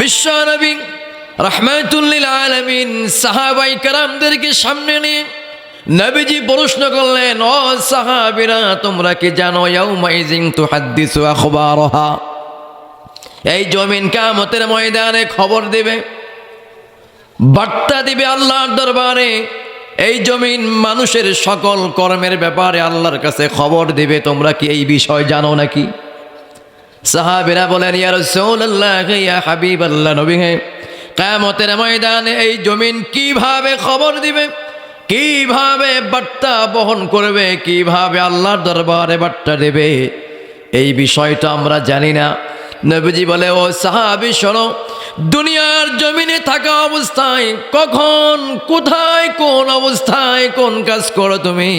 বিশ্ব নবী রাহমাতুল লিল আলামিন সাহাবায়ে কেরামদেরকে সামনে নিয়ে নবীজি প্রশ্ন করলেন, ও সাহাবীরা, তোমরা কি জানো ইয়াউমাইযিন তুহাদ্দিসু আখবারহা, এই জমিন কিয়ামতের ময়দানে খবর দেবে, বার্তা দিবে আল্লাহর দরবারে। এই জমিন মানুষের সকল কর্মের ব্যাপারে আল্লাহর কাছে খবর দিবে। তোমরা কি এই বিষয় জানো নাকি? সাহাবীরা বলেন, ইয়া রাসূলুল্লাহ, ইয়া হাবিবাল্লাহ, নবী হে, কিয়ামতের ময়দানে এই জমিন কিভাবে খবর দিবে, কিভাবে বার্তা বহন করবে, কিভাবে আল্লাহর দরবারে বার্তা দেবে, এই বিষয়টা আমরা জানি না। নবীজি বলে, ও সাহাবী শোনো, দুনিয়ার জমিনে থাকা অবস্থায় কখন, কোথায়, কোন অবস্থায় কোন কাজ করো তুমি,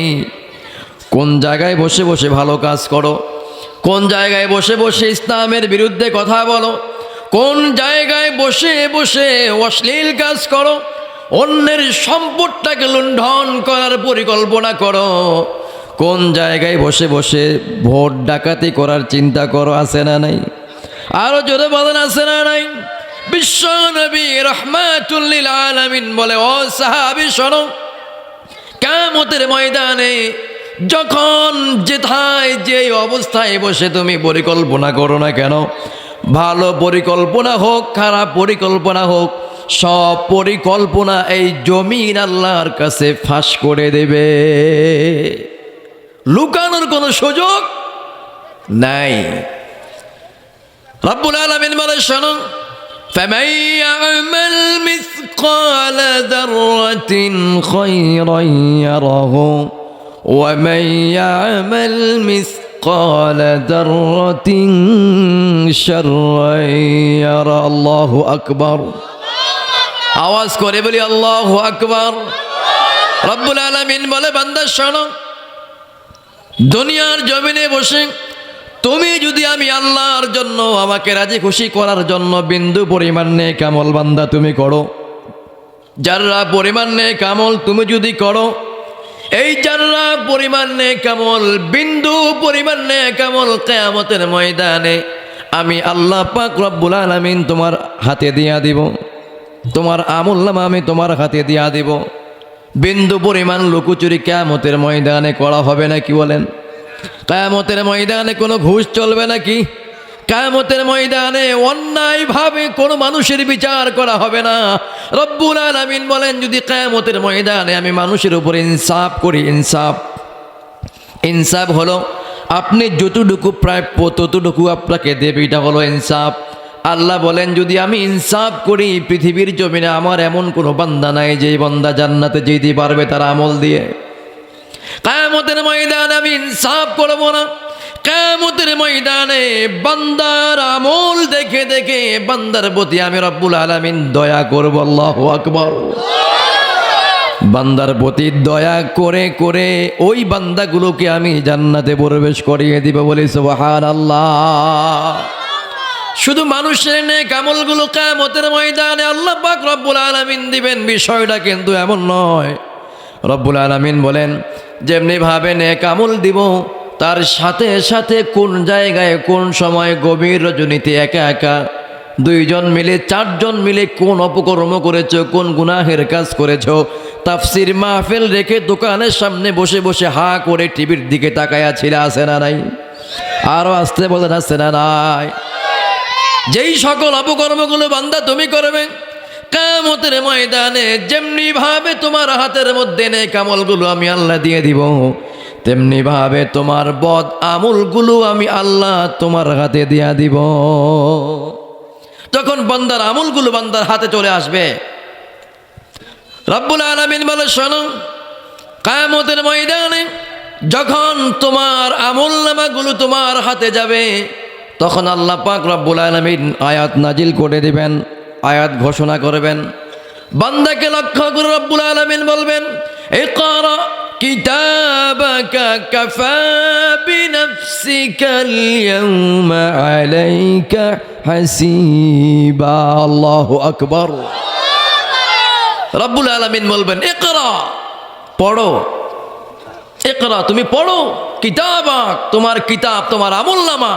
কোন জায়গায় বসে বসে ভালো কাজ করো, কোন জায়গায় বসে বসে ইসলামের বিরুদ্ধে কথা বলো, কোন জায়গায় বসে বসে অশ্লীল কাজ করো, অন্যের সম্পদটাকে লুণ্ঠন করার পরিকল্পনা করো, কোন জায়গায় বসে বসে ভোট ডাকাতি করার চিন্তা করো, আছে না নাই? আরো জোরে বলেন, আছে না নাই? বিশ্ব নবী রাহমাতুল লিল আলামিন বলে, ও সাহাবী শোনো, কিয়ামতের ময়দানে যখন যেথায় যে অবস্থায় বসে তুমি পরিকল্পনা করো না কেন, ভালো পরিকল্পনা হোক, খারাপ পরিকল্পনা হোক, সব পরিকল্পনা এই জমিন আল্লাহর কাছে ফাঁস করে দেবে। লুকানোর কোনো সুযোগ নাই। রব্বুল আলামিন বলে, শোনো, فمن يعمل مثقال ذرة خيرا يره ومن يعمل مثقال ذرة شرا يره। الله أكبر। আওয়াজ করে বলি আল্লাহু আকবার। রব্বুল আলামিন বলে, বান্দা শোনো, দুনিয়ার জমিনে বসে তুমি যদি আমি আল্লাহর জন্য, আমাকে রাজি খুশি করার জন্য বিন্দু পরিমাণ নেক আমল বান্দা তুমি করো, যারা পরিমাণ নেক আমল তুমি যদি করো, এই যারা পরিমাণ নেক আমল, বিন্দু পরিমাণ নেক আমল কিয়ামতের ময়দানে আমি আল্লাহ পাক রব্বুল আলামিন তোমার হাতে দিয়া দিব, তোমার আমলনামা আমি তোমার হাতে দিয়া দিব। বিন্দু পরিমাণ লুকোচুরি কিয়ামতের ময়দানে করা হবে না, কি বলেন? কিয়ামতের ময়দানে কোনো ঘুষ চলবে নাকি? কিয়ামতের ময়দানে অন্যায়ভাবে কোনো মানুষের বিচার করা হবে না। রব্বুল আলামিন বলেন, যদি কিয়ামতের ময়দানে আমি মানুষের উপর ইনসাফ করি, ইনসাফ হলো আপনি যতটুকু প্রাপ্য ততটুকু আপনাকে দেবে, এটা হলো ইনসাফ। আল্লাহ বলেন, যদি আমি ইনসাফ করি, পৃথিবীর জমিনে আমার এমন কোনো বান্দা নাই যে বান্দা জান্নাতে যেতে পারবে তার আমল দিয়ে। কিয়ামতের ময়দানে আমি ইনসাফ করব না। কিয়ামতের ময়দানে বান্দার আমল দেখে দেখে বান্দার প্রতি আমি রব্বুল আলামিন দয়া করব। আল্লাহু আকবার। বান্দার প্রতি দয়া করে করে ওই বান্দাগুলোকে আমি জান্নাতে প্রবেশ করিয়ে দিব, বলি সুবহানাল্লাহ। শুধু মানুষের নেক আমলগুলো কিয়ামতের ময়দানে আল্লাহ পাক রব্বুল আলামিন দিবেন, বিষয়টা কিন্তু এমন নয়। রব্বুল আলামিন বলেন, যেমনি ভাবে নেক আমল দিব, তার সাথে সাথে কোন জায়গায়, কোন সময়, গভীর রজনীতে একা একা, দুইজন মিলে, চারজন মিলে কোন অপকর্ম করেছো, কোন গুনাহের কাজ করেছো, তাফসির মাহফিল রেখে দোকানের সামনে বসে বসে হা করে টিভির দিকে তাকায়া ছিল, আছে না নাই? আরো আসতে বলেন, আছে না নাই? যেই সকল অপকর্মগুলো বান্দা তুমি করবে, কিয়ামতের ময়দানে যেমনি ভাবে তোমার হাতের মধ্যে নেক আমলগুলো আমি আল্লাহ দিয়ে দিব, তেমনি ভাবে তোমার বদ আমলগুলো আমি আল্লাহ তোমার হাতে দিয়া দিব। তখন বান্দার আমলগুলো বান্দার হাতে চলে আসবে। রব্বুল আলামিন বলে, শোনো, কিয়ামতের ময়দানে যখন তোমার আমলনামাগুলো তোমার হাতে যাবে, তখন আল্লাহ পাক রব্বুল আলামিন আয়াত নাজিল করে দিবেন, আয়াত ঘোষণা করবেন। বান্দাকে লক্ষ্য করে রব্বুল আলামিন বলবেন, ইকরা কিতাবাকা কাফা বিনাফসিকাল ইয়াউমা আলাইকা হাসিবা। আল্লাহু আকবার। রব্বুল আলামিন বলবেন, ইকরা, পড়ো, ইকরা, তুমি পড়ো, কিতাবাক, তোমার কিতাব, তোমার আমলনামা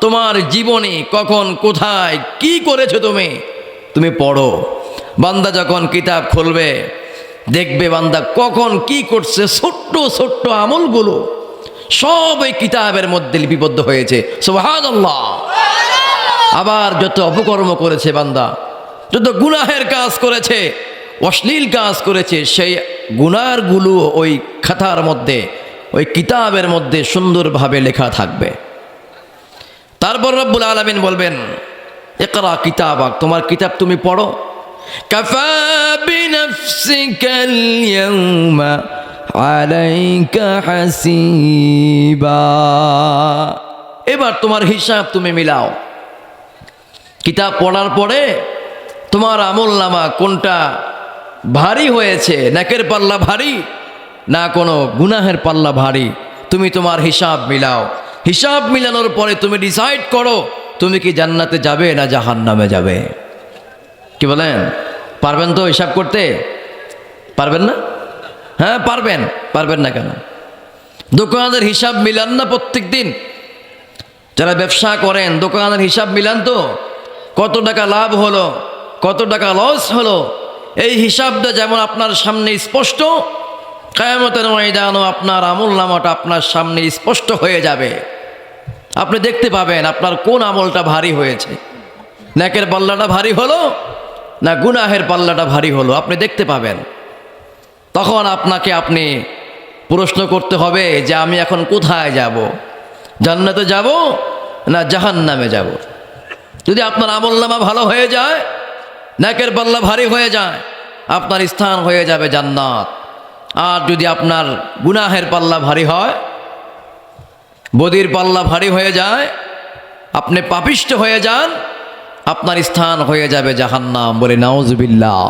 তোমার জীবনে কখন কোথায় কি করেছো তুমি পড়ো। বান্দা যখন কিতাব খুলবে দেখবে বান্দা কখন কি করছে, ছোট্ট ছোট্ট আমলগুলো সব এই কিতাবের মধ্যে লিপিবদ্ধ হয়েছে। সুবহানাল্লাহ। আবার যত অপকর্ম করেছে বান্দা, যত গুনাহের কাজ করেছে, অশ্লীল কাজ করেছে, সেই গুনাহগুলো ওই খাতার মধ্যে, ওই কিতাবের মধ্যে সুন্দরভাবে লেখা থাকবে। তারপর রব্বুল আলামিন বলবেন, ইকরা কিতাবাক, তোমার কিতাব তুমি পড়ো। কাফা বিনাফসিকাল ইয়াউমা আলাইকা হাসিবা, এবার তোমার হিসাব তুমি মিলাও। কিতাব পড়ার পরে তোমার আমলনামা কোনটা ভারী হয়েছে, নেকের পাল্লা ভারী না কোনো গুনাহের পাল্লা ভারী, তুমি তোমার হিসাব মিলাও। হিসাব মিলানোর পরে তুমি ডিসাইড করো তুমি কি জান্নাতে যাবে না জাহান্নামে যাবে। কি বলেন, পারবেন তো হিসাব করতে? পারবেন না? হ্যাঁ পারবেন। পারবেন না কেন? দোকানের হিসাব মিলান না প্রত্যেক দিন? যারা ব্যবসা করেন দোকানের হিসাব মিলান তো, কত টাকা লাভ হলো, কত টাকা লস হলো, এই হিসাবটা যেমন আপনার সামনে স্পষ্ট, কিয়ামতের ময়দানও আপনার আমলনামাটা আপনার সামনে স্পষ্ট হয়ে যাবে। আপনি দেখতে পাবেন আপনার কোন আমলটা ভারী হয়েছে, নেকের পাল্লাটা ভারী হলো না গুনাহের পাল্লাটা ভারী হলো, আপনি দেখতে পাবেন। তখন আপনাকে আপনি প্রশ্ন করতে হবে যে আমি এখন কোথায় যাব, জান্নাতে যাব না জাহান্নামে যাব। যদি আপনার আমলনামা ভালো হয়ে যায়, নেকের পাল্লা ভারী হয়ে যায়, আপনার স্থান হয়ে যাবে জান্নাত। আর যদি আপনার গুনাহের পাল্লা ভারী হয়, বদির পাল্লা ভারী হয়ে যায়, আপনি পাপিষ্ঠ হয়ে যান, আপনার স্থান হয়ে যাবে জাহান্নাম। বলে নাউজুবিল্লাহ।